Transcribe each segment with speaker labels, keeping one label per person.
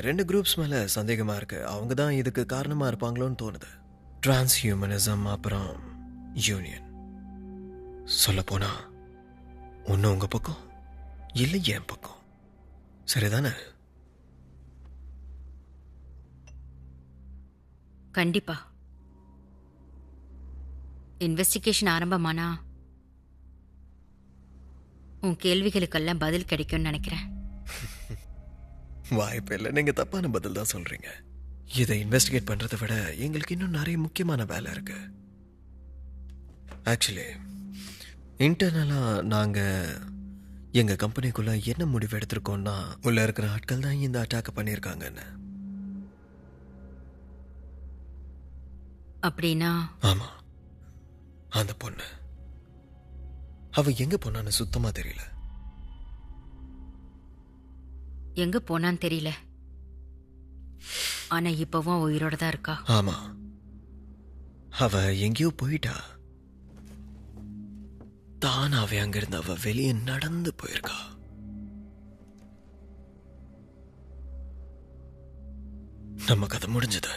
Speaker 1: 2 groups மேல சந்தேகமா இருக்கு. அவங்க தான் இதுக்கு காரணமா இருப்பாங்களோன்னு தோணுது. டிரான்ஸ்ஹியூமனிசம் அப்புறம் யூனியன். சொல்லப்போனா ஒண்ணு உங்க பக்கம் இல்ல என் பக்கம். சரிதானே?
Speaker 2: கண்டிப்பா. இன்வெஸ்டிகேஷன் ஆரம்பமானா உன் கேள்விகளுக்கெல்லாம் பதில் கிடைக்கும்னு நினைக்கிறேன்.
Speaker 1: வாய்ப்பு இல்லை. நீங்க தப்பான பதில் தான் சொல்றீங்க. இதை இன்வெஸ்டிகேட் பண்றதை விட எங்களுக்கு இன்னும் நிறைய முக்கியமான வேலை இருக்கு. ஆக்சுவலி இன்டர்னலா நாங்க எங்க கம்பெனிக்குள்ள என்ன முடிவு எடுத்திருக்கோம்னா, உள்ள இருக்கிற ஆட்கள் தான் இந்த அட்டாக் பண்ணியிருக்காங்கன்னு.
Speaker 2: அப்படின்னா
Speaker 1: ஆமா, அந்த பொண்ணு அவ எங்க போனான்னு சுத்தமா தெரியல.
Speaker 2: எங்க போனான்னு தெரியல. ஆனா இப்பவும் உயிரோட தான் இருக்கா.
Speaker 1: ஆமா, அவ எங்கேயோ போயிட்டா. தானாவே அங்கிருந்து அவ வெளியே நடந்து போயிருக்கா. நம்ம கதை முடிஞ்சது.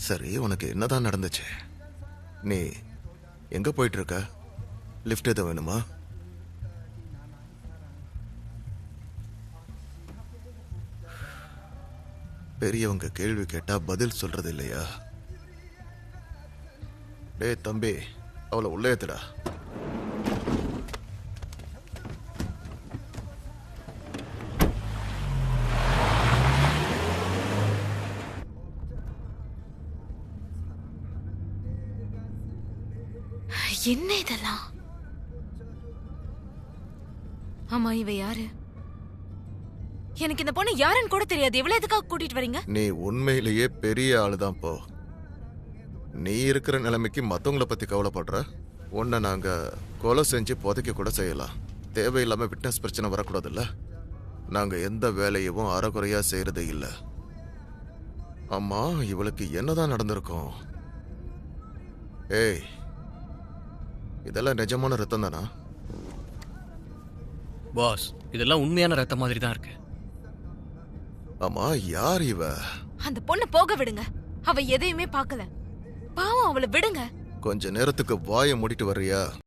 Speaker 3: சரி, உனக்கு என்னதான் நடந்துச்சு? நீ எங்க போயிட்டு இருக்க? லிஃப்ட் எதுவும் வேணுமா? பெரியவங்க கேள்வி கேட்டா பதில் சொல்றது இல்லையா? டேய் தம்பி, அவளை உள்ளே ஏத்துடா.
Speaker 4: என்ன இதெல்லாம்? ஆமா, இவ யாரு? எனக்கு இந்த பொண்ணு யாருன்னு கூட தெரியாது. இவ்வளவு எதுக்காக கூட்டிட்டு வரீங்க?
Speaker 3: நீ உண்மையிலேயே பெரிய ஆளுதான் போ. நீ இருக்கிற நிலைமைக்கு மத்தவங்கள பத்தி கவலைப்படுற? உன்னை நாங்க கொலை செஞ்சு புதைக்க கூட செய்யலாம். தேவையில்லாம விட்னஸ் பிரச்சனை வரக்கூடாதுல்ல. நாங்க எந்த வேலையவும் அறகுறையா செய்யறது இல்ல. அம்மா, இவளுக்கு என்னதான் நடந்திருக்கும்? ஏய், இதெல்லாம் நிஜமான ரத்தம் தானா?
Speaker 5: பாஸ், இதெல்லாம் உண்மையான ரத்த மாதிரி தான் இருக்கு.
Speaker 3: ஆமா, யார் இவ?
Speaker 4: அந்த பொண்ணு போக விடுங்க. அவ எதையுமே பார்க்கல. பாவம், அவளை விடுங்க.
Speaker 3: கொஞ்ச நேரத்துக்கு வாயை மூடிட்டு வர்றியா?